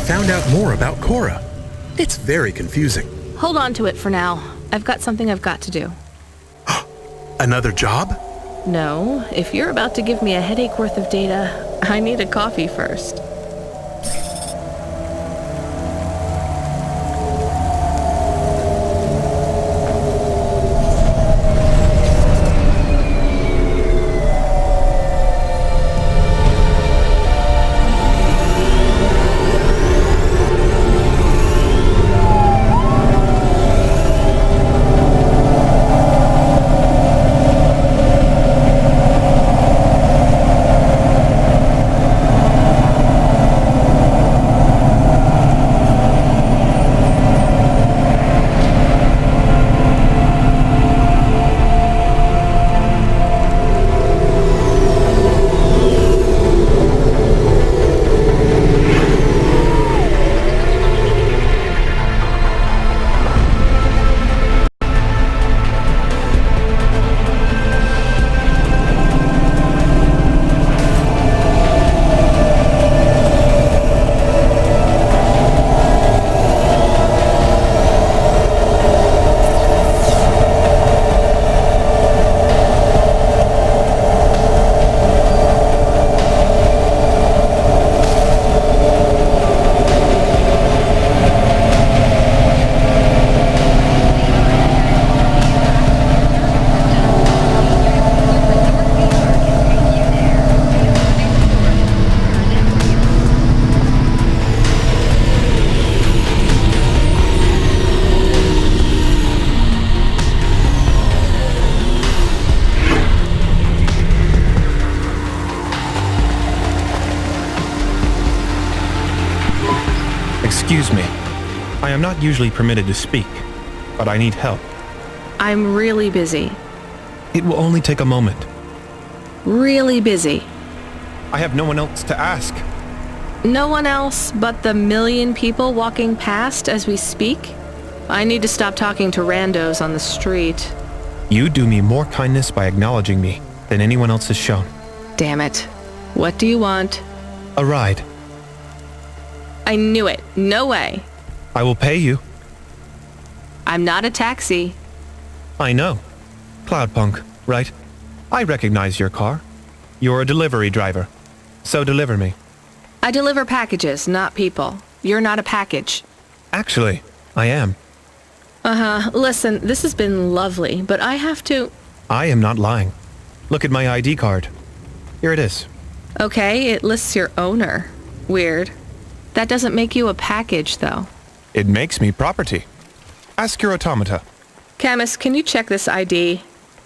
found out more about Cora. It's very confusing. Hold on to it for now. I've got something I've got to do. Another job? No, if you're about to give me a headache worth of data, I need a coffee first. Excuse me. I am not usually permitted to speak, but I need help. I'm really busy. It will only take a moment. Really busy. I have no one else to ask. No one else but the million people walking past as we speak? I need to stop talking to randos on the street. You do me more kindness by acknowledging me than anyone else has shown. Damn it. What do you want? A ride. I knew it. No way. I will pay you. I'm not a taxi. I know. Cloudpunk, right? I recognize your car. You're a delivery driver. So deliver me. I deliver packages, not people. You're not a package. Actually, I am. Listen, this has been lovely, but I have to... I am not lying. Look at my ID card. Here it is. Okay, it lists your owner. Weird. That doesn't make you a package, though. It makes me property. Ask your automata. Camus, can you check this ID?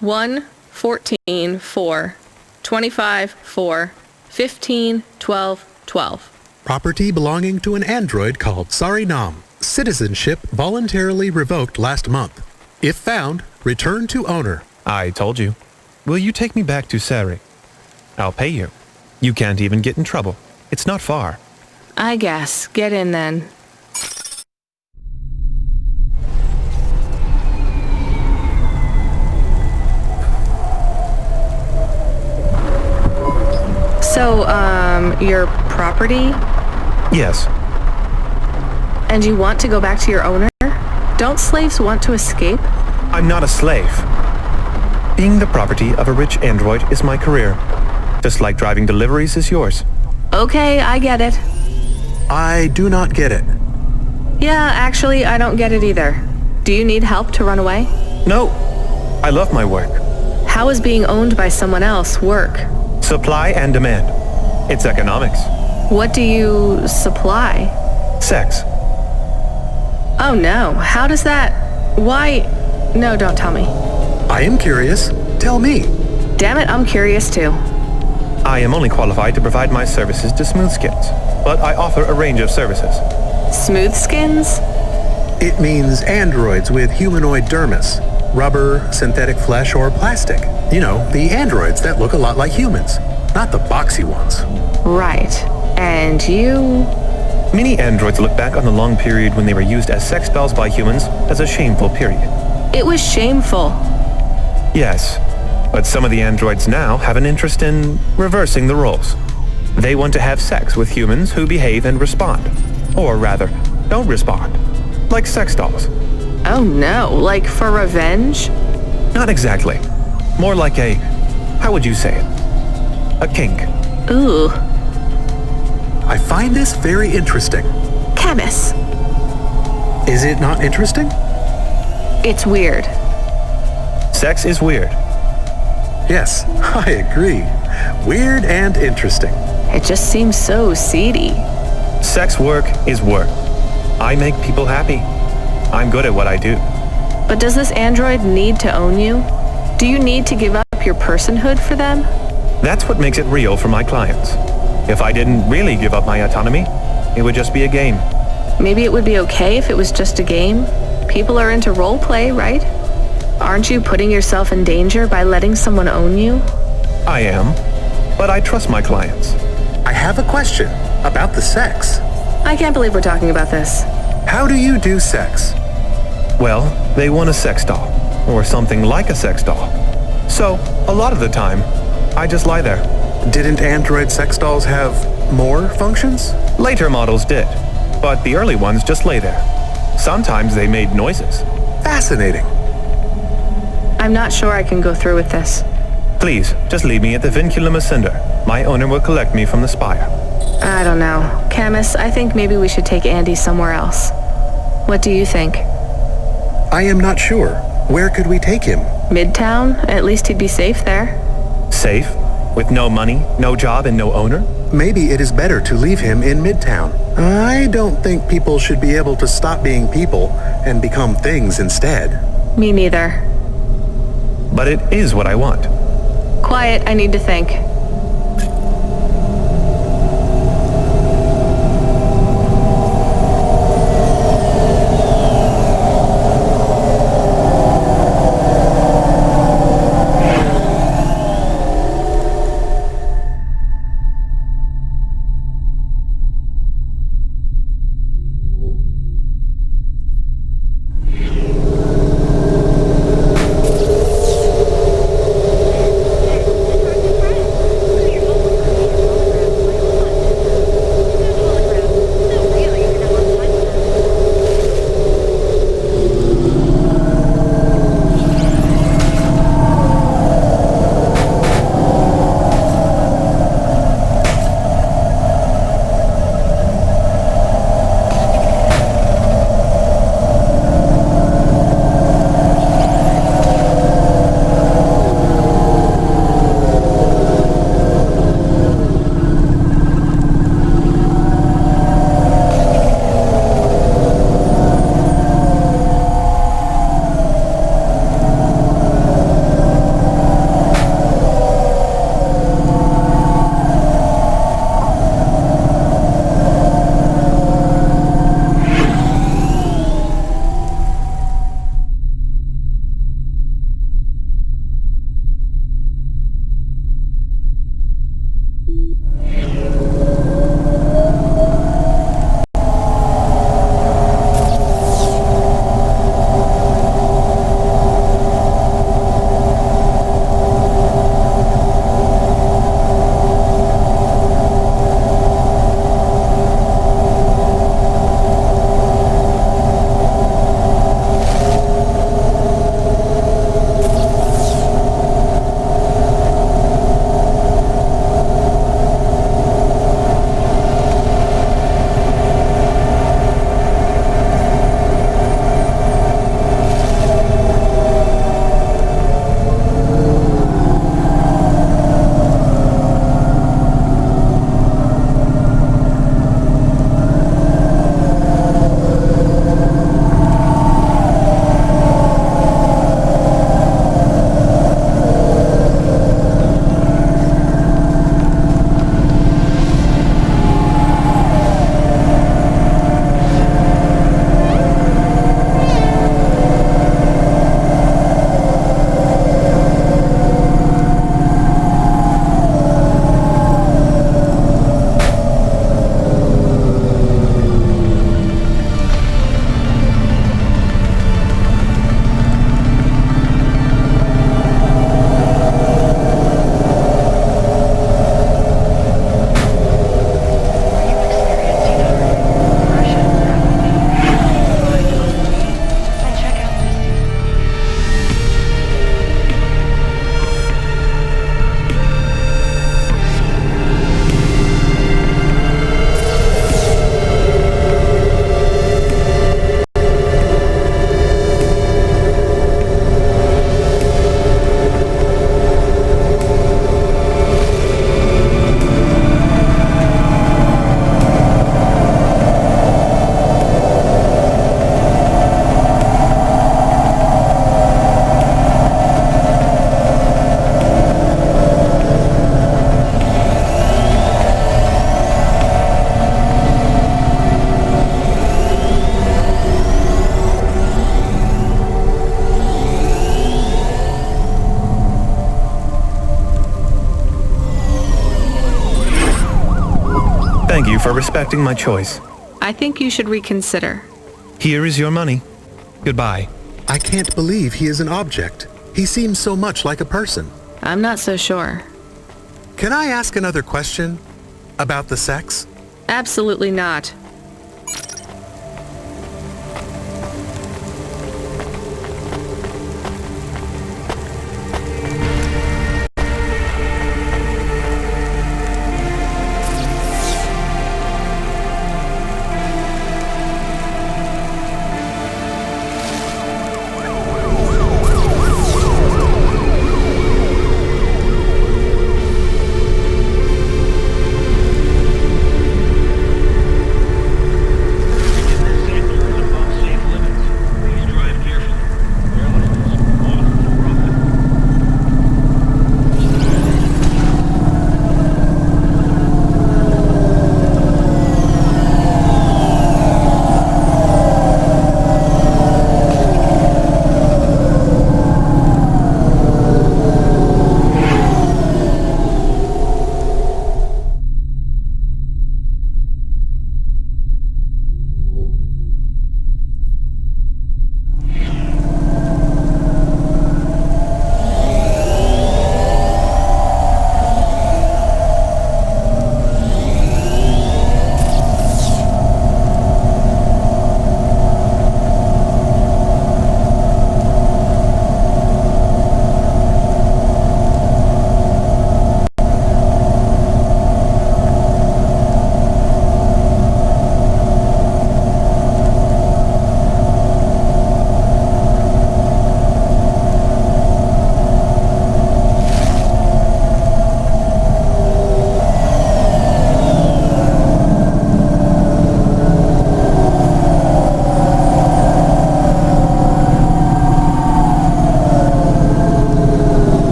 1, 14, 4, 25, 4, 15, 12, 12. Property belonging to an android called Sarinam. Citizenship voluntarily revoked last month. If found, return to owner. I told you. Will you take me back to Sari? I'll pay you. You can't even get in trouble. It's not far. I guess. Get in then. So, your property? Yes. And you want to go back to your owner? Don't slaves want to escape? I'm not a slave. Being the property of a rich android is my career. Just like driving deliveries is yours. Okay, I get it. I do not get it. Yeah, actually, I don't get it either. Do you need help to run away? No. I love my work. How is being owned by someone else work? Supply and demand. It's economics. What do you supply? Sex. Oh no, how does that... Why... No, don't tell me. I am curious. Tell me. Damn it, I'm curious too. I am only qualified to provide my services to Smoothskins, but I offer a range of services. Smooth skins? It means androids with humanoid dermis. Rubber, synthetic flesh, or plastic. You know, the androids that look a lot like humans. Not the boxy ones. Right. And you... Many androids look back on the long period when they were used as sex dolls by humans as a shameful period. It was shameful. Yes, but some of the androids now have an interest in reversing the roles. They want to have sex with humans who behave and respond. Or rather, don't respond. Like sex dolls. Oh no, like for revenge? Not exactly. More like a, how would you say it? A kink. Ooh. I find this very interesting. Camus. Is it not interesting? It's weird. Sex is weird. Yes, I agree. Weird and interesting. It just seems so seedy. Sex work is work. I make people happy. I'm good at what I do. But does this android need to own you? Do you need to give up your personhood for them? That's what makes it real for my clients. If I didn't really give up my autonomy, it would just be a game. Maybe it would be okay if it was just a game. People are into role play, right? Aren't you putting yourself in danger by letting someone own you? I am, but I trust my clients. I have a question about the sex. I can't believe we're talking about this. How do you do sex? Well, they want a sex doll, or something like a sex doll. So, a lot of the time, I just lie there. Didn't android sex dolls have more functions? Later models did, but the early ones just lay there. Sometimes they made noises. Fascinating. I'm not sure I can go through with this. Please, just leave me at the Vinculum Ascender. My owner will collect me from the spire. I don't know. Camus, I think maybe we should take Andy somewhere else. What do you think? I am not sure. Where could we take him? Midtown? At least he'd be safe there. Safe? With no money, no job, and no owner? Maybe it is better to leave him in Midtown. I don't think people should be able to stop being people and become things instead. Me neither. But it is what I want. Quiet, I need to think. you for respecting my choice. I think you should reconsider. Here is your money. Goodbye. I can't believe he is an object. He seems so much like a person. I'm not so sure. Can I ask another question? About the sex? Absolutely not.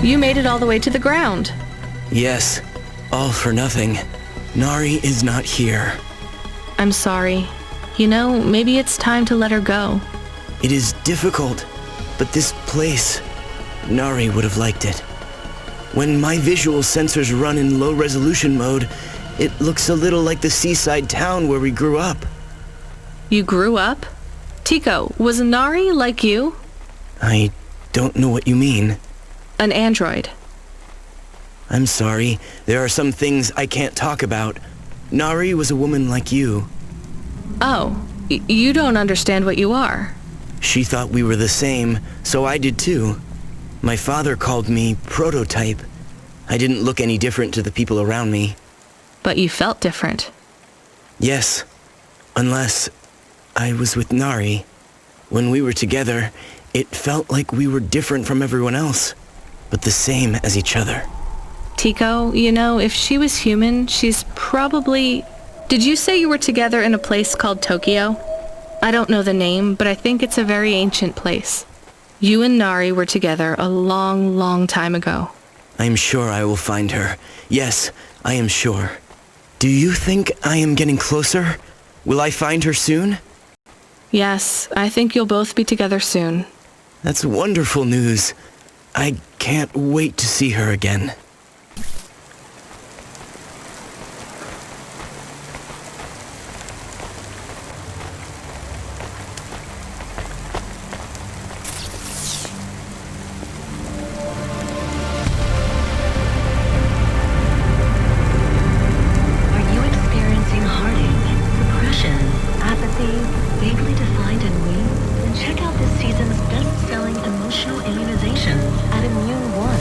You made it all the way to the ground. Yes, all for nothing. Nari is not here. I'm sorry. You know, maybe it's time to let her go. It is difficult, but this place, Nari would have liked it. When my visual sensors run in low resolution mode, it looks a little like the seaside town where we grew up. You grew up? Tico, was Nari like you? I don't know what you mean. An android. I'm sorry, there are some things I can't talk about. Nari was a woman like you. Oh, you don't understand what you are. She thought we were the same, so I did too. My father called me prototype. I didn't look any different to the people around me. But you felt different. Yes, unless I was with Nari. When we were together, it felt like we were different from everyone else, but the same as each other. Tico, you know, if she was human, she's probably... Did you say you were together in a place called Tokyo? I don't know the name, but I think it's a very ancient place. You and Nari were together a long, long time ago. I'm sure I will find her. Yes, I am sure. Do you think I am getting closer? Will I find her soon? Yes, I think you'll both be together soon. That's wonderful news. I can't wait to see her again. Vaguely defined and weak? Then check out this season's best-selling emotional immunization at Immune One.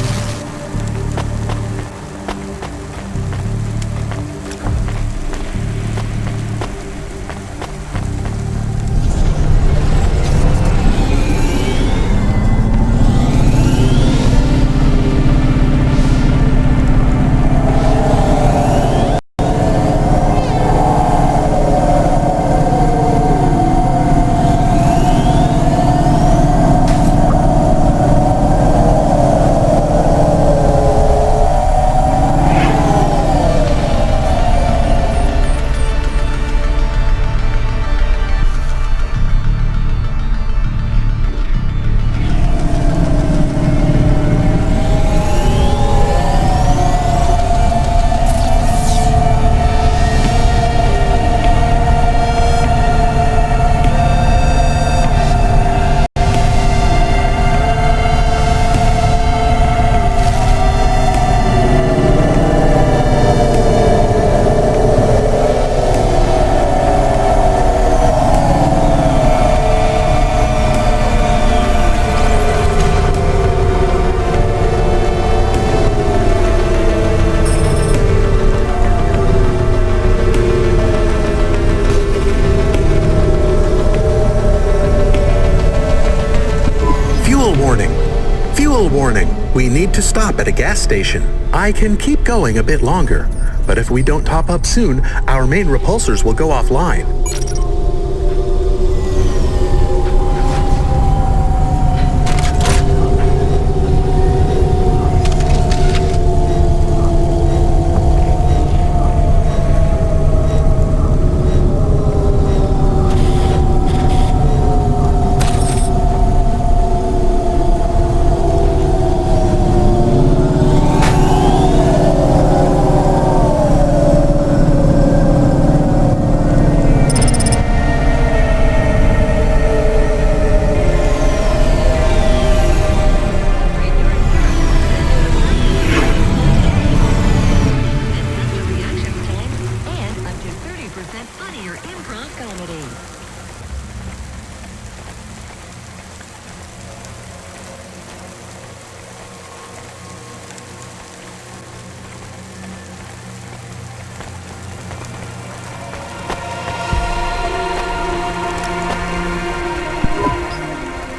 Fuel warning. We need to stop at a gas station. I can keep going a bit longer, but if we don't top up soon, our main repulsors will go offline.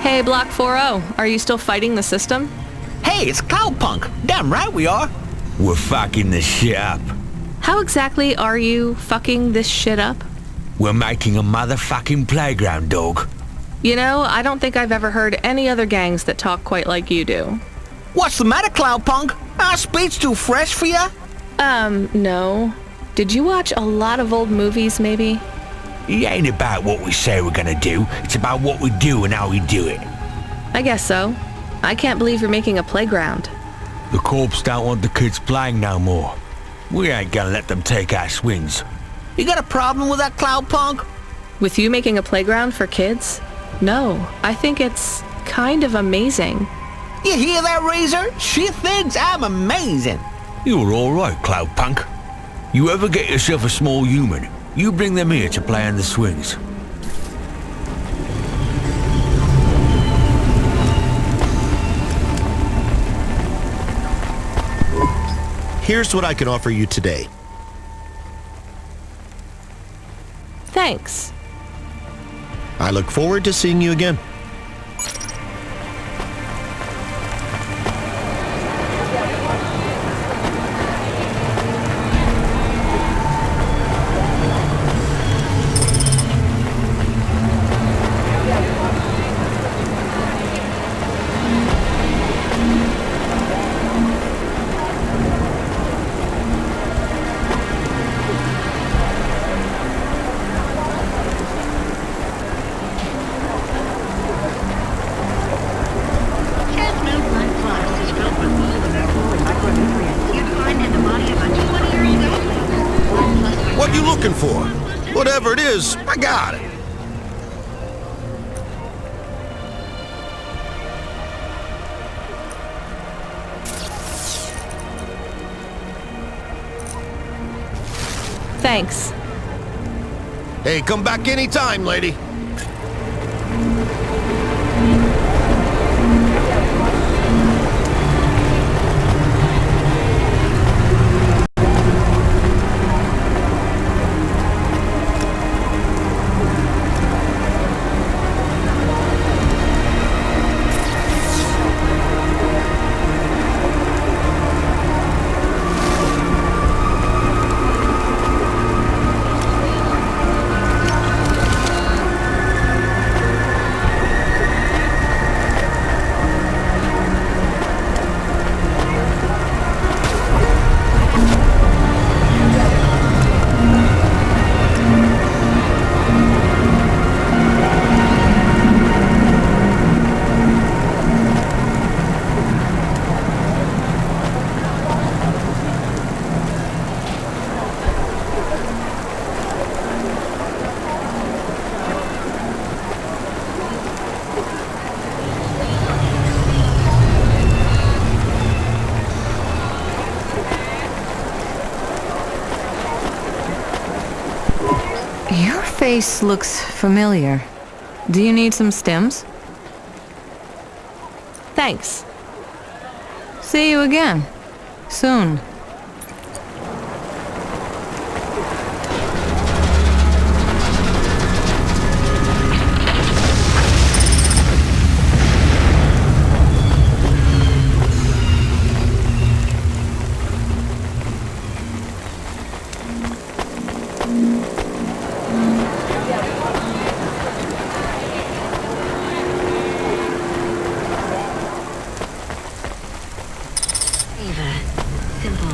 Hey, Block 4-0, are you still fighting the system? Hey, it's Cloudpunk. Damn right we are. We're fucking this shit up. How exactly are you fucking this shit up? We're making a motherfucking playground, dog. You know, I don't think I've ever heard any other gangs that talk quite like you do. What's the matter, Cloudpunk? Our speed's too fresh for ya? No. Did you watch a lot of old movies, maybe? It ain't about what we say we're gonna do. It's about what we do and how we do it. I guess so. I can't believe you're making a playground. The corps don't want the kids playing no more. We ain't gonna let them take our swings. You got a problem with that, Cloudpunk? With you making a playground for kids? No, I think it's kind of amazing. You hear that, Razor? She thinks I'm amazing. You're all right, Cloudpunk. You ever get yourself a small human, you bring them here to play on the swings. Here's what I can offer you today. Thanks. I look forward to seeing you again. What you looking for? Whatever it is, I got it. Thanks. Hey, come back anytime, lady. Your face looks familiar. Do you need some stems? Thanks. See you again. Soon. Simple.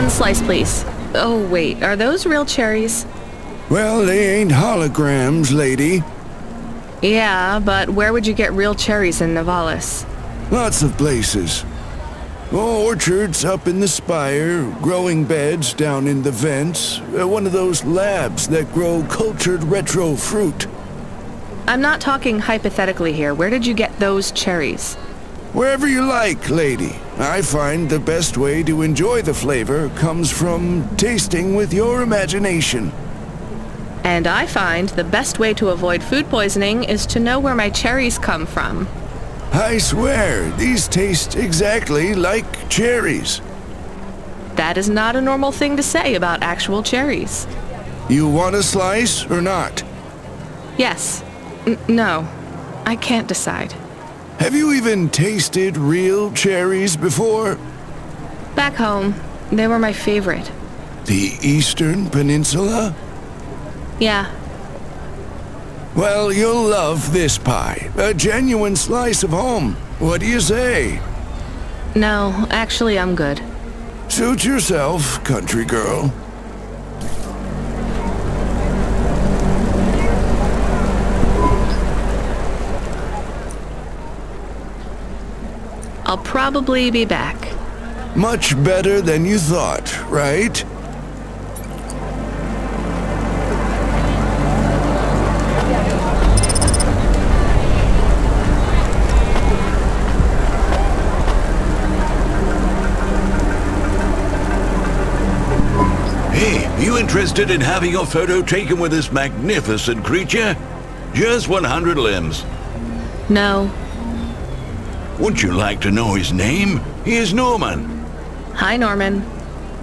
One slice, please. Oh, wait, are those real cherries? Well, they ain't holograms, lady. Yeah, but where would you get real cherries in Navalis? Lots of places. Orchards up in the spire, growing beds down in the vents, one of those labs that grow cultured retro fruit. I'm not talking hypothetically here. Where did you get those cherries? Wherever you like, lady. I find the best way to enjoy the flavor comes from tasting with your imagination. And I find the best way to avoid food poisoning is to know where my cherries come from. I swear, these taste exactly like cherries. That is not a normal thing to say about actual cherries. You want a slice or not? Yes. No. I can't decide. Have you even tasted real cherries before? Back home, they were my favorite. The Eastern Peninsula? Yeah. Well, you'll love this pie. A genuine slice of home. What do you say? No, actually, I'm good. Suit yourself, country girl. I'll probably be back. Much better than you thought, right? Hey, you interested in having your photo taken with this magnificent creature? Just 100 limbs. No. Wouldn't you like to know his name? He is Norman. Hi, Norman.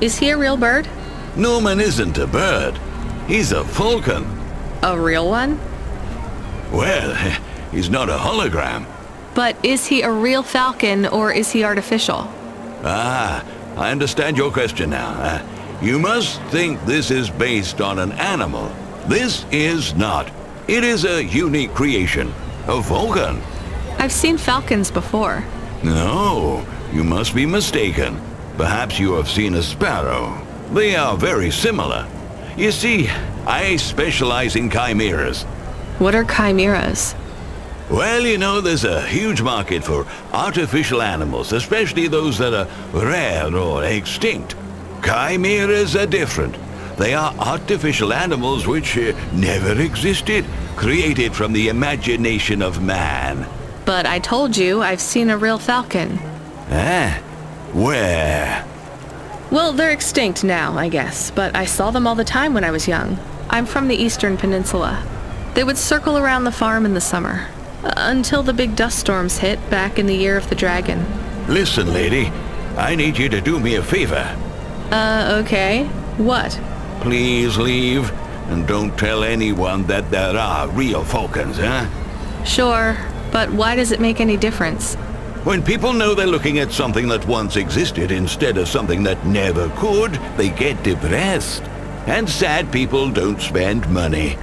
Is he a real bird? Norman isn't a bird. He's a falcon. A real one? Well, he's not a hologram. But is he a real falcon or is he artificial? Ah, I understand your question now. You must think this is based on an animal. This is not. It is a unique creation. A falcon. I've seen falcons before. No, you must be mistaken. Perhaps you have seen a sparrow. They are very similar. You see, I specialize in chimeras. What are chimeras? Well, you know, there's a huge market for artificial animals, especially those that are rare or extinct. Chimeras are different. They are artificial animals which never existed, created from the imagination of man. But I told you I've seen a real falcon. Eh? Where? Well, they're extinct now, I guess, but I saw them all the time when I was young. I'm from the Eastern Peninsula. They would circle around the farm in the summer, until the big dust storms hit back in the year of the dragon. Listen, lady, I need you to do me a favor. Okay. What? Please leave, and don't tell anyone that there are real falcons, huh? Sure, but why does it make any difference? When people know they're looking at something that once existed instead of something that never could, they get depressed. And sad people don't spend money.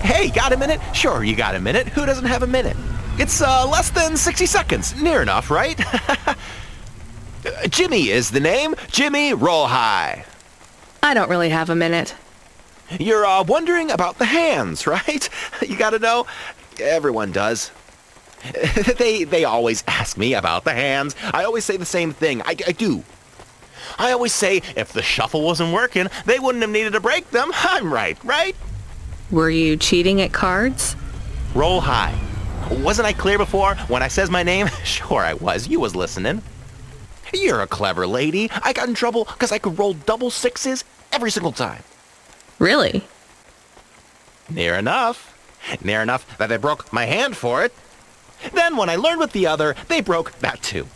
Hey, got a minute? Sure, you got a minute. Who doesn't have a minute? It's less than 60 seconds. Near enough, right? Jimmy is the name. Jimmy, roll high. I don't really have a minute. You're wondering about the hands, right? You gotta know. Everyone does. They always ask me about the hands. I always say the same thing. I do. I always say if the shuffle wasn't working, they wouldn't have needed to break them. I'm right? Were you cheating at cards? Roll high. Wasn't I clear before when I says my name? Sure I was. You was listening. You're a clever lady. I got in trouble because I could roll double sixes every single time. Really? Near enough. Near enough that they broke my hand for it. Then when I learned with the other, they broke that too.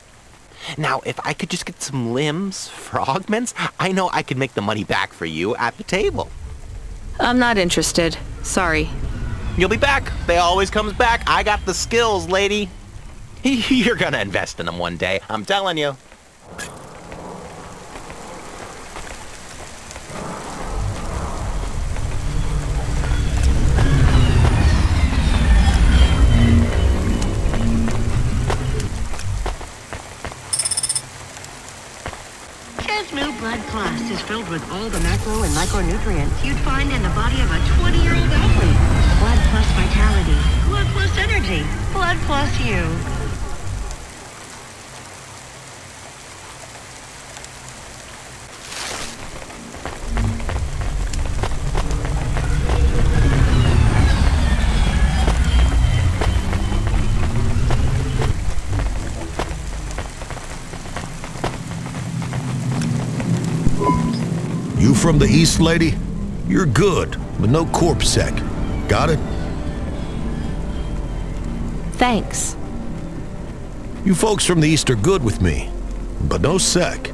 Now, if I could just get some limbs for augments, I know I could make the money back for you at the table. I'm not interested. Sorry. You'll be back. They always comes back. I got the skills, lady. You're gonna invest in them one day, I'm telling you. New Blood Plus is filled with all the macro and micronutrients you'd find in the body of a 20-year-old athlete. Blood Plus vitality, Blood Plus energy, Blood Plus you. You from the East, lady? You're good, but no corp sec. Got it? Thanks. You folks from the East are good with me, but no sec.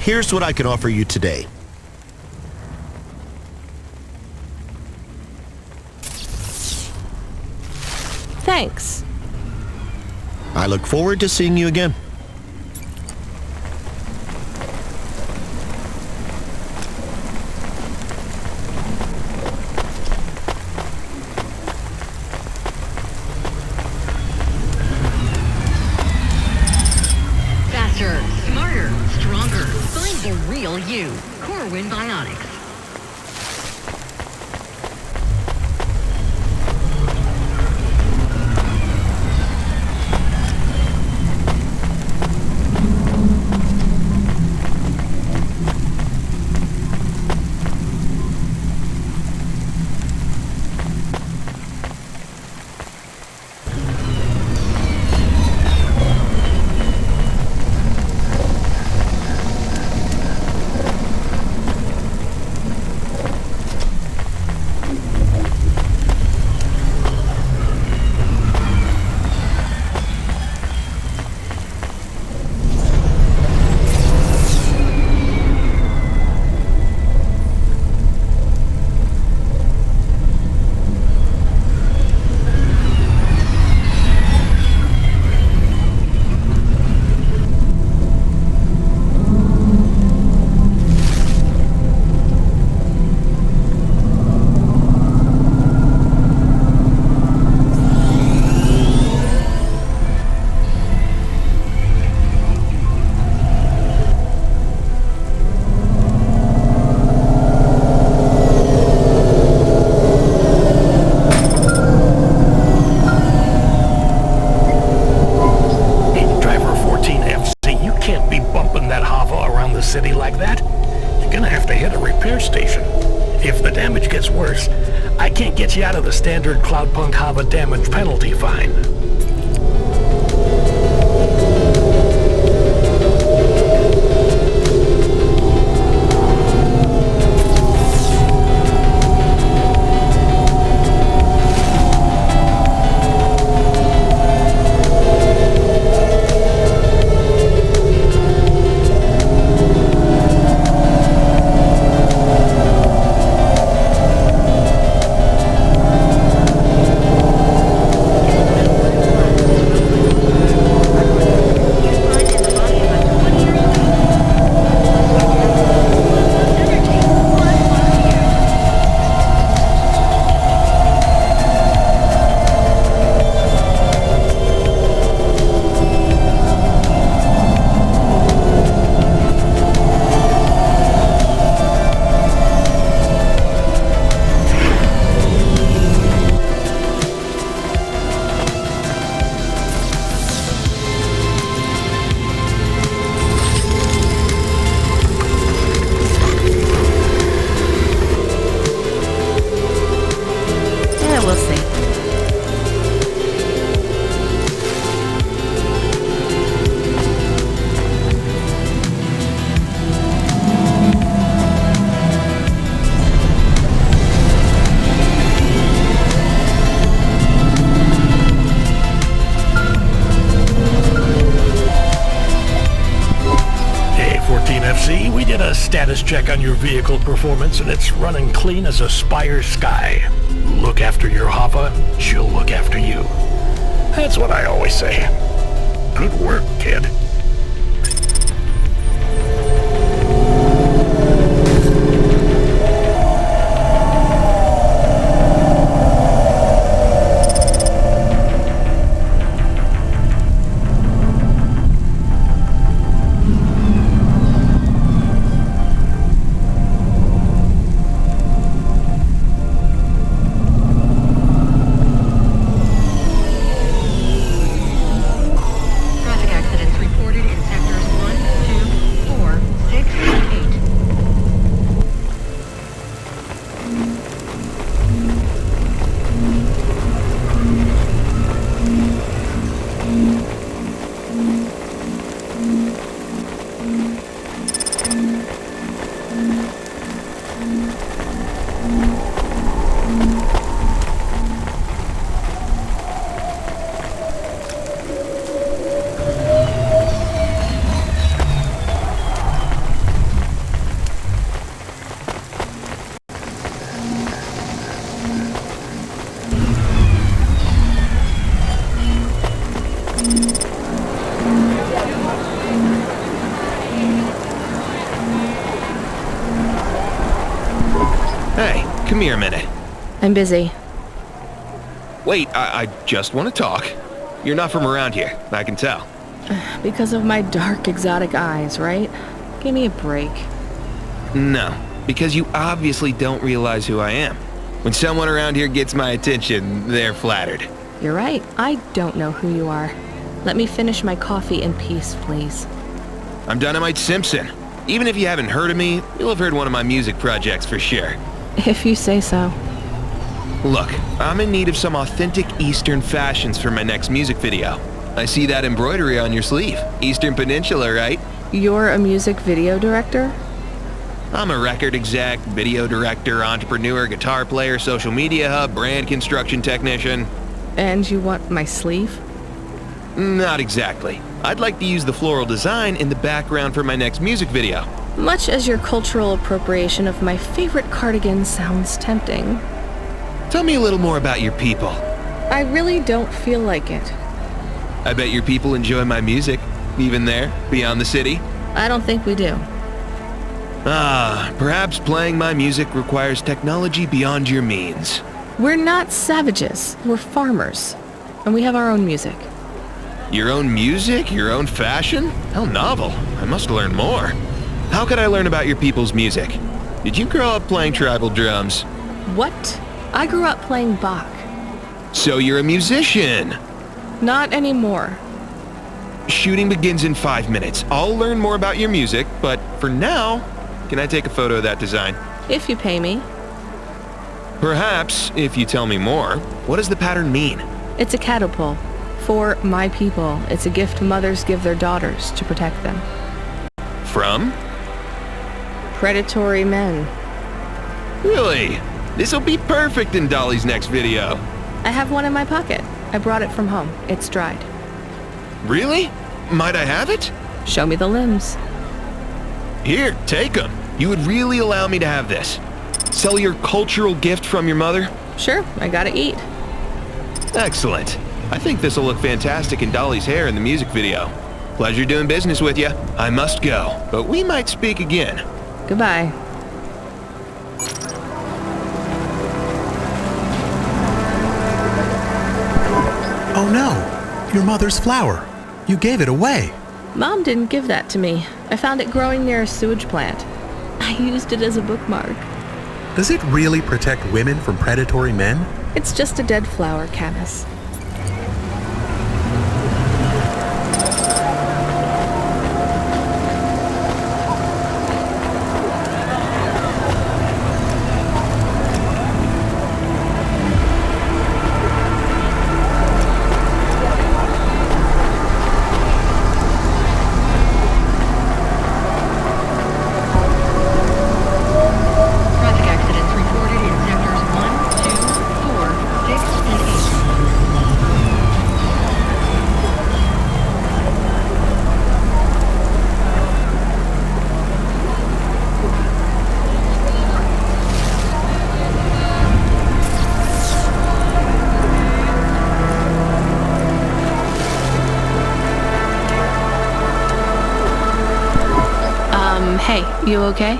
Here's what I can offer you today. Thanks. I look forward to seeing you again. Faster, smarter, stronger. Find the real you. Corwin Bionics. city like that, you're gonna have to hit a repair station. If the damage gets worse, I can't get you out of the standard Cloudpunk Hava damage penalty fine. We did a status check on your vehicle performance, and it's running clean as a Spire Sky. Look after your Hava, she'll look after you. That's what I always say. Good work, kid. me a minute. I'm busy. Wait, I just want to talk. You're not from around here, I can tell. Because of my dark, exotic eyes, right? Give me a break. No, because you obviously don't realize who I am. When someone around here gets my attention, they're flattered. You're right. I don't know who you are. Let me finish my coffee in peace, please. I'm Dynamite Simpson. Even if you haven't heard of me, you'll have heard one of my music projects for sure. If you say so. Look, I'm in need of some authentic Eastern fashions for my next music video. I see that embroidery on your sleeve. Eastern Peninsula, right? You're a music video director? I'm a record exec, video director, entrepreneur, guitar player, social media hub, brand construction technician. And you want my sleeve? Not exactly. I'd like to use the floral design in the background for my next music video. Much as your cultural appropriation of my favorite cardigan sounds tempting. Tell me a little more about your people. I really don't feel like it. I bet your people enjoy my music, even there, beyond the city. I don't think we do. Perhaps playing my music requires technology beyond your means. We're not savages. We're farmers. And we have our own music. Your own music? Your own fashion? How novel. I must learn more. How could I learn about your people's music? Did you grow up playing tribal drums? What? I grew up playing Bach. So you're a musician? Not anymore. Shooting begins in 5 minutes. I'll learn more about your music, but for now, can I take a photo of that design? If you pay me. Perhaps, if you tell me more. What does the pattern mean? It's a catapult. For my people, it's a gift mothers give their daughters to protect them. From? Predatory men. Really? This'll be perfect in Dolly's next video. I have one in my pocket. I brought it from home. It's dried. Really? Might I have it? Show me the limbs. Here, take them. You would really allow me to have this? Sell your cultural gift from your mother? Sure, I gotta eat. Excellent. I think this'll look fantastic in Dolly's hair in the music video. Pleasure doing business with you. I must go, but we might speak again. Goodbye. Oh no, your mother's flower. You gave it away. Mom didn't give that to me. I found it growing near a sewage plant. I used it as a bookmark. Does it really protect women from predatory men? It's just a dead flower, Camus. Hey, you okay?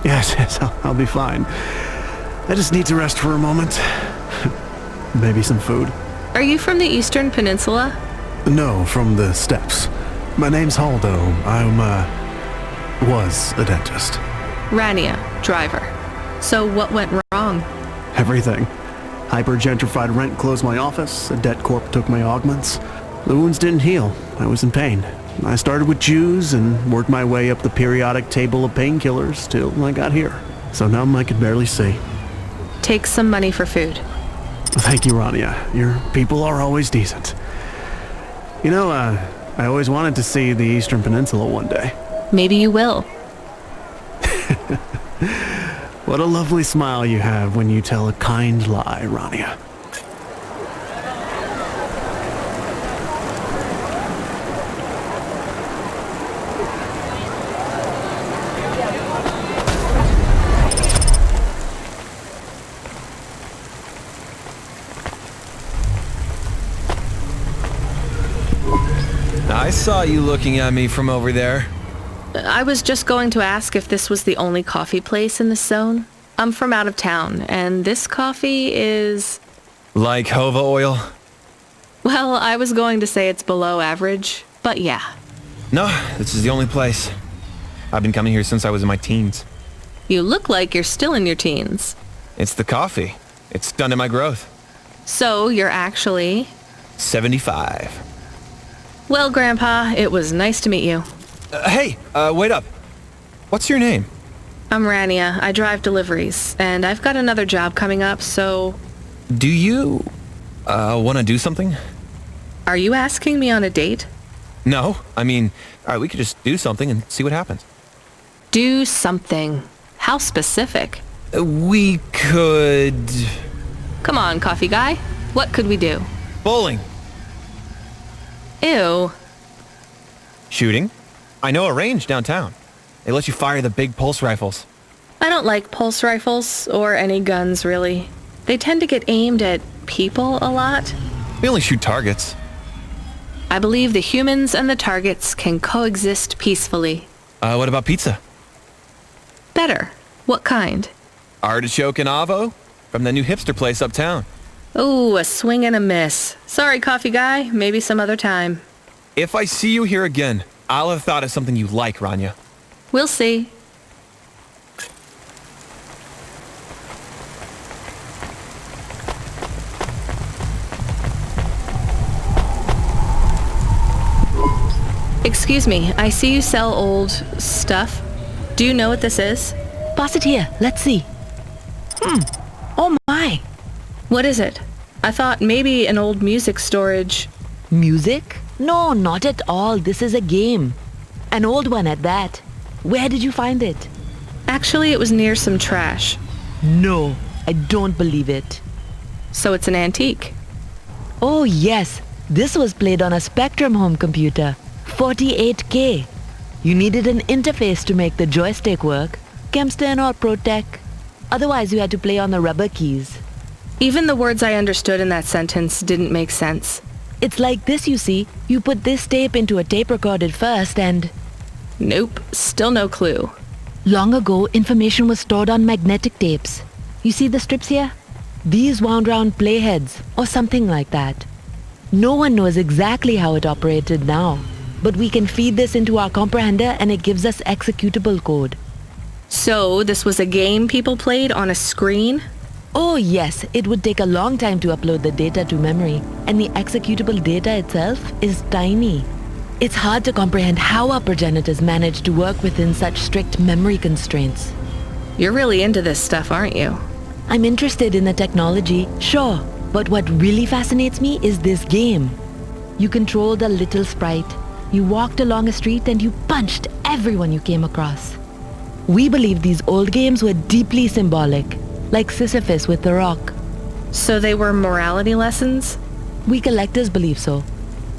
Yes, I'll be fine. I just need to rest for a moment. Maybe some food. Are you from the Eastern Peninsula? No, from the steppes. My name's Haldo. Was a dentist. Rania, driver. So what went wrong? Everything. Hyper-gentrified rent closed my office, a debt corp took my augments. The wounds didn't heal. I was in pain. I started with Jews and worked my way up the periodic table of painkillers till I got here. So numb I could barely see. Take some money for food. Thank you, Rania. Your people are always decent. You know, I always wanted to see the Eastern Peninsula one day. Maybe you will. What a lovely smile you have when you tell a kind lie, Rania. I saw you looking at me from over there. I was just going to ask if this was the only coffee place in this zone. I'm from out of town, and this coffee is... Like Hova oil? Well, I was going to say it's below average, but yeah. No, this is the only place. I've been coming here since I was in my teens. You look like you're still in your teens. It's the coffee. It's stunted my growth. So, you're actually... 75. Well, Grandpa, it was nice to meet you. Hey, wait up. What's your name? I'm Rania. I drive deliveries, and I've got another job coming up, so... Do you... want to do something? Are you asking me on a date? No, I mean, alright, we could just do something and see what happens. Do something. How specific? We could... Come on, coffee guy. What could we do? Bowling. Ew. Shooting? I know a range downtown. They let you fire the big pulse rifles. I don't like pulse rifles, or any guns, really. They tend to get aimed at people a lot. We only shoot targets. I believe the humans and the targets can coexist peacefully. What about pizza? Better. What kind? Artichoke and avo? From the new hipster place uptown. Ooh, a swing and a miss. Sorry, coffee guy. Maybe some other time. If I see you here again, I'll have thought of something you like, Rania. We'll see. Excuse me, I see you sell old stuff. Do you know what this is? Pass it here. Let's see. Oh my. What is it? I thought maybe an old music storage. Music? No, not at all. This is a game. An old one at that. Where did you find it? Actually, it was near some trash. No, I don't believe it. So it's an antique? Oh yes. This was played on a Spectrum home computer. 48K. You needed an interface to make the joystick work. Kempston or Protec. Otherwise you had to play on the rubber keys. Even the words I understood in that sentence didn't make sense. It's like this, you see. You put this tape into a tape recorder first and... Nope, still no clue. Long ago, information was stored on magnetic tapes. You see the strips here? These wound round playheads, or something like that. No one knows exactly how it operated now, but we can feed this into our comprehender and it gives us executable code. So, this was a game people played on a screen? Oh yes, it would take a long time to upload the data to memory, and the executable data itself is tiny. It's hard to comprehend how our progenitors managed to work within such strict memory constraints. You're really into this stuff, aren't you? I'm interested in the technology, sure, but what really fascinates me is this game. You controlled a little sprite, you walked along a street and you punched everyone you came across. We believe these old games were deeply symbolic, like Sisyphus with the rock. So they were morality lessons? We collectors believe so.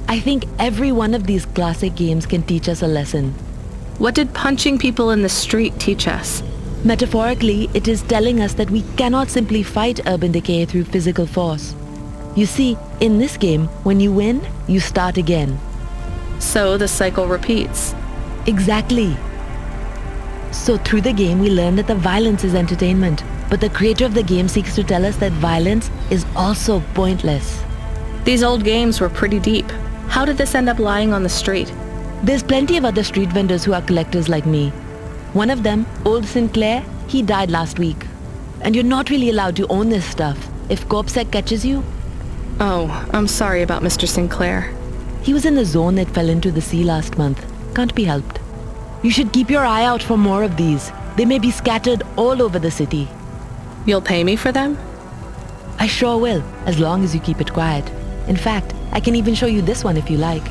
I think every one of these classic games can teach us a lesson. What did punching people in the street teach us? Metaphorically, it is telling us that we cannot simply fight urban decay through physical force. You see, in this game, when you win, you start again. So the cycle repeats. Exactly. So through the game, we learn that the violence is entertainment, but the creator of the game seeks to tell us that violence is also pointless. These old games were pretty deep. How did this end up lying on the street? There's plenty of other street vendors who are collectors like me. One of them, old Sinclair, he died last week. And you're not really allowed to own this stuff. If CorpSec catches you... Oh, I'm sorry about Mr. Sinclair. He was in the zone that fell into the sea last month. Can't be helped. You should keep your eye out for more of these. They may be scattered all over the city. You'll pay me for them? I sure will, as long as you keep it quiet. In fact, I can even show you this one if you like.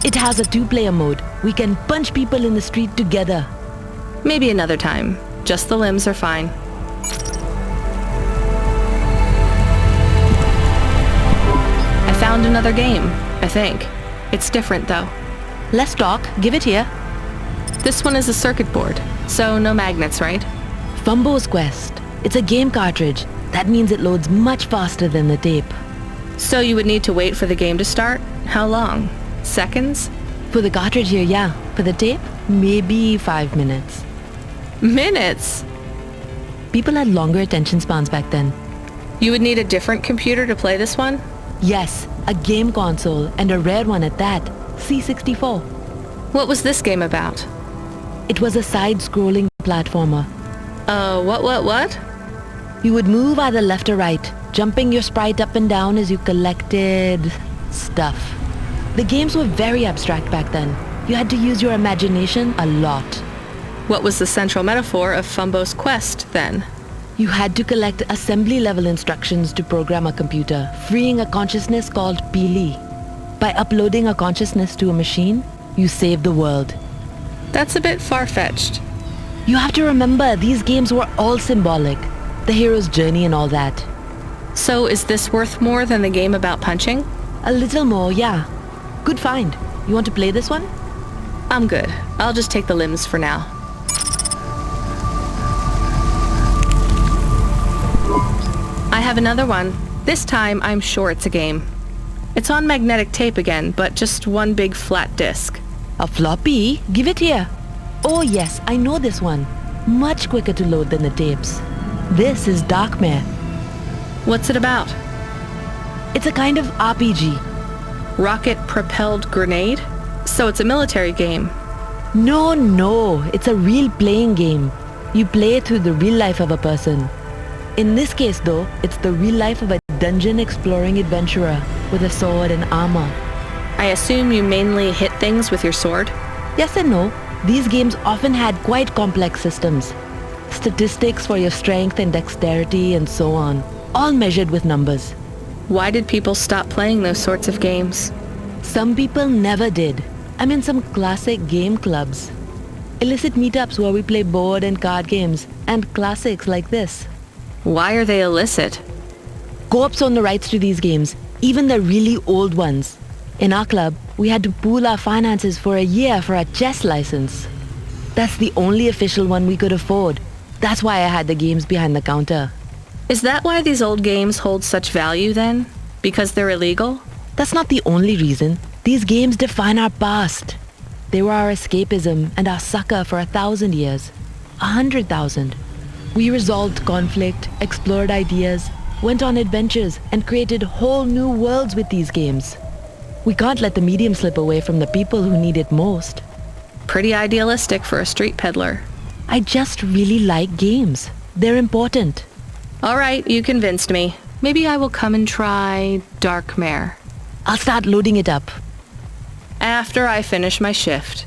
It has a 2-player mode. We can punch people in the street together. Maybe another time. Just the limbs are fine. I found another game, I think. It's different though. Let's talk. Give it here. This one is a circuit board, so no magnets, right? Fumbo's Quest. It's a game cartridge. That means it loads much faster than the tape. So you would need to wait for the game to start? How long? Seconds? For the cartridge here, yeah. For the tape, maybe 5 minutes. Minutes? People had longer attention spans back then. You would need a different computer to play this one? Yes, a game console, and a rare one at that. C64. What was this game about? It was a side-scrolling platformer. What? You would move either left or right, jumping your sprite up and down as you collected stuff. The games were very abstract back then. You had to use your imagination a lot. What was the central metaphor of Fumbo's quest, then? You had to collect assembly-level instructions to program a computer, freeing a consciousness called Pili. By uploading a consciousness to a machine, you save the world. That's a bit far-fetched. You have to remember, these games were all symbolic. The hero's journey and all that. So is this worth more than the game about punching? A little more, yeah. Good find. You want to play this one? I'm good. I'll just take the limbs for now. I have another one. This time, I'm sure it's a game. It's on magnetic tape again, but just one big flat disc. A floppy? Give it here. Oh yes, I know this one. Much quicker to load than the tapes. This is Darkmare. What's it about? It's a kind of RPG. Rocket-propelled grenade? So it's a military game. No, it's a real playing game. You play through the real life of a person. In this case though, it's the real life of a dungeon exploring adventurer with a sword and armor. I assume you mainly hit things with your sword? Yes and no. These games often had quite complex systems. Statistics for your strength and dexterity and so on. All measured with numbers. Why did people stop playing those sorts of games? Some people never did. I'm in some classic game clubs. Illicit meetups where we play board and card games, and classics like this. Why are they illicit? Co-ops own the rights to these games, even the really old ones. In our club, we had to pool our finances for a year for a chess license. That's the only official one we could afford. That's why I had the games behind the counter. Is that why these old games hold such value then? Because they're illegal? That's not the only reason. These games define our past. They were our escapism and our succor for 1,000 years. 100,000. We resolved conflict, explored ideas, went on adventures, and created whole new worlds with these games. We can't let the medium slip away from the people who need it most. Pretty idealistic for a street peddler. I just really like games. They're important. All right, you convinced me. Maybe I will come and try Darkmare. I'll start loading it up. After I finish my shift.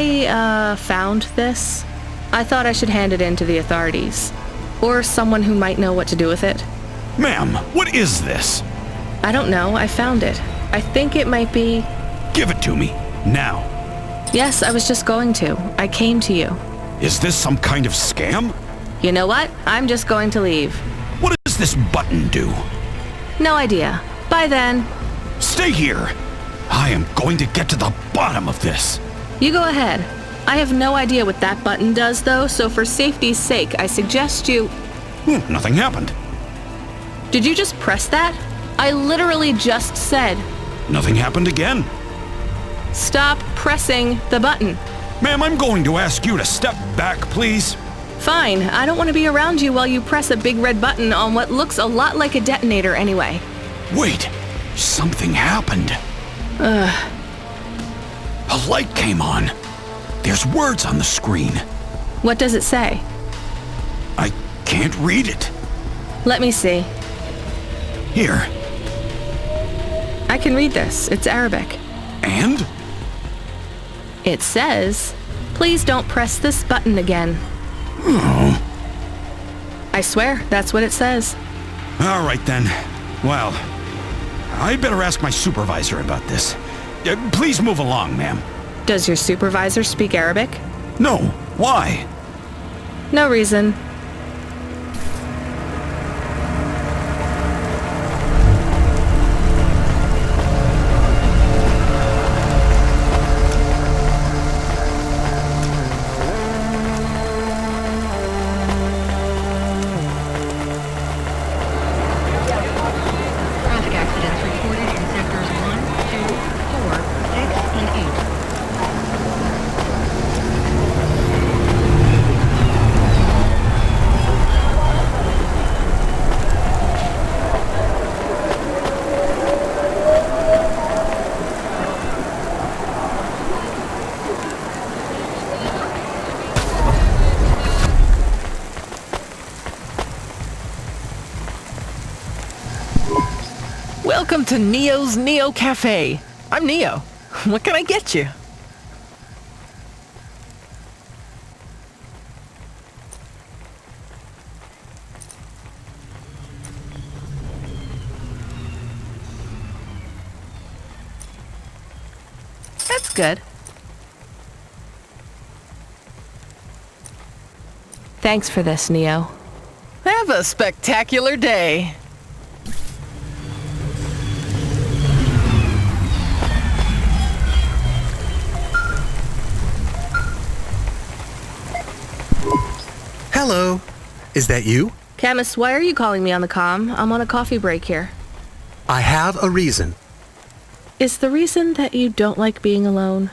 I found this. I thought I should hand it in to the authorities. Or someone who might know what to do with it. Ma'am, what is this? I don't know. I found it. I think it might be... Give it to me, now. Yes, I was just going to. I came to you. Is this some kind of scam? You know what? I'm just going to leave. What does this button do? No idea. Bye then. Stay here. I am going to get to the bottom of this. You go ahead. I have no idea what that button does, though, so for safety's sake, I suggest you... Nothing happened. Did you just press that? I literally just said... Nothing happened again. Stop pressing the button. Ma'am, I'm going to ask you to step back, please. Fine. I don't want to be around you while you press a big red button on what looks a lot like a detonator anyway. Wait. Something happened. A light came on. There's words on the screen. What does it say? I can't read it. Let me see. Here. I can read this. It's Arabic. And? It says, please don't press this button again. Oh. I swear, that's what it says. All right then. Well, I'd better ask my supervisor about this. Please move along, ma'am. Does your supervisor speak Arabic? No. Why? No reason. Traffic accidents reported in sectors 1, 2, 4, 6, and 8. Welcome to Neo's Neo Cafe. I'm Neo. What can I get you? That's good. Thanks for this, Neo. Have a spectacular day. Hello. Is that you? Camus, why are you calling me on the comm? I'm on a coffee break here. I have a reason. Is the reason that you don't like being alone?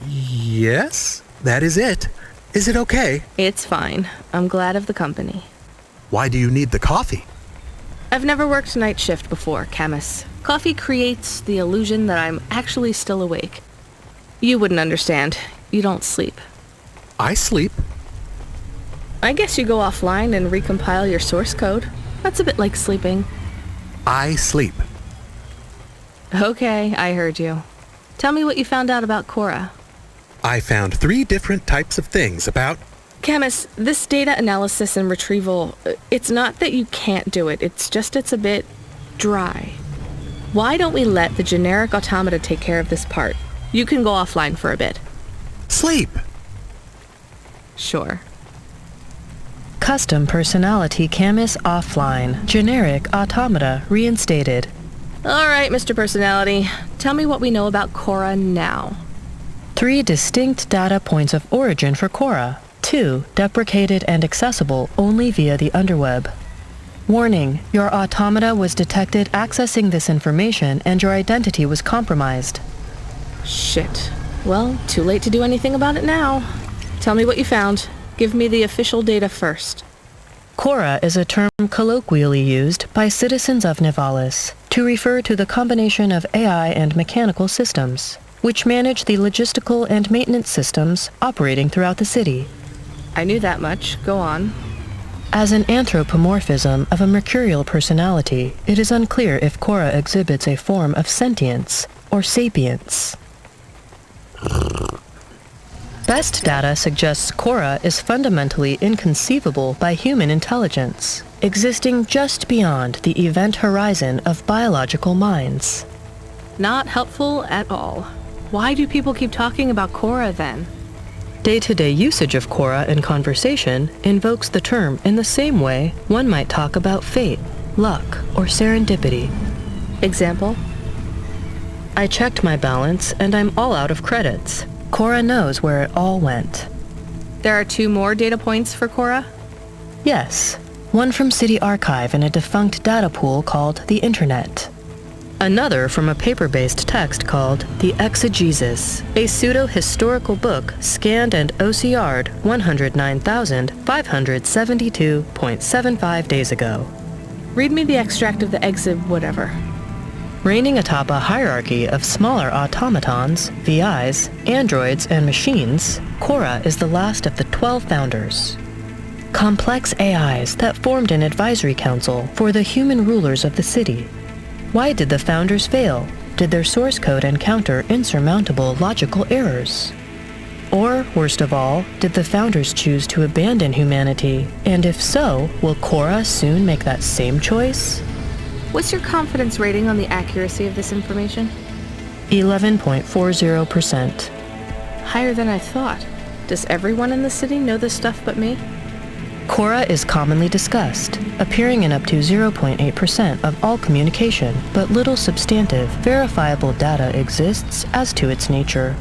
Yes, that is it. Is it okay? It's fine. I'm glad of the company. Why do you need the coffee? I've never worked night shift before, Camus. Coffee creates the illusion that I'm actually still awake. You wouldn't understand. You don't sleep. I sleep. I guess you go offline and recompile your source code. That's a bit like sleeping. I sleep. Okay, I heard you. Tell me what you found out about Cora. I found 3 different types of things about... Camus, this data analysis and retrieval, it's not that you can't do it, it's just it's a bit dry. Why don't we let the generic automata take care of this part? You can go offline for a bit. Sleep! Sure. Custom personality Camus offline. Generic automata reinstated. All right, Mr. Personality. Tell me what we know about Cora now. 3 distinct data points of origin for Cora. 2 deprecated and accessible only via the underweb. Warning, your automata was detected accessing this information and your identity was compromised. Shit. Well, too late to do anything about it now. Tell me what you found. Give me the official data first. Cora is a term colloquially used by citizens of Nivalis to refer to the combination of AI and mechanical systems, which manage the logistical and maintenance systems operating throughout the city. I knew that much. Go on. As an anthropomorphism of a mercurial personality, it is unclear if Cora exhibits a form of sentience or sapience. Best data suggests Cora is fundamentally inconceivable by human intelligence, existing just beyond the event horizon of biological minds. Not helpful at all. Why do people keep talking about Cora then? Day-to-day usage of Cora in conversation invokes the term in the same way one might talk about fate, luck, or serendipity. Example? I checked my balance and I'm all out of credits. Cora knows where it all went. There are 2 more data points for Cora? Yes, one from City Archive in a defunct data pool called the Internet. Another from a paper-based text called The Exegesis, a pseudo-historical book scanned and OCR'd 109,572.75 days ago. Read me the extract of the exib whatever. Reigning atop a hierarchy of smaller automatons, VIs, androids, and machines, Cora is the last of the 12 founders. Complex AIs that formed an advisory council for the human rulers of the city. Why did the founders fail? Did their source code encounter insurmountable logical errors? Or, worst of all, did the founders choose to abandon humanity? And if so, will Cora soon make that same choice? What's your confidence rating on the accuracy of this information? 11.40%. Higher than I thought. Does everyone in the city know this stuff but me? Cora is commonly discussed, appearing in up to 0.8% of all communication, but little substantive, verifiable data exists as to its nature.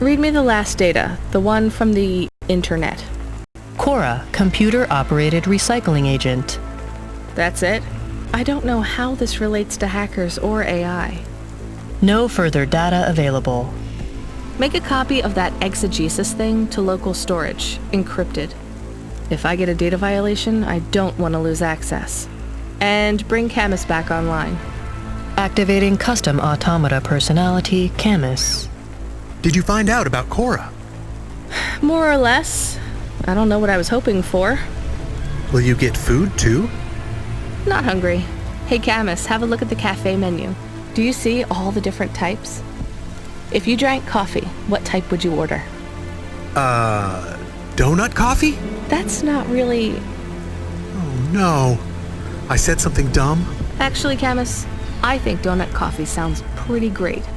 Read me the last data, the one from the Internet. Cora, computer-operated recycling agent. That's it? I don't know how this relates to hackers or AI. No further data available. Make a copy of that exegesis thing to local storage, encrypted. If I get a data violation, I don't want to lose access. And bring Camus back online. Activating custom automata personality, Camus. Did you find out about Cora? More or less. I don't know what I was hoping for. Will you get food too? Not hungry. Hey Camus, have a look at the cafe menu. Do you see all the different types? If you drank coffee, what type would you order? Donut coffee? That's not really... Oh no. I said something dumb? Actually, Camus, I think donut coffee sounds pretty great.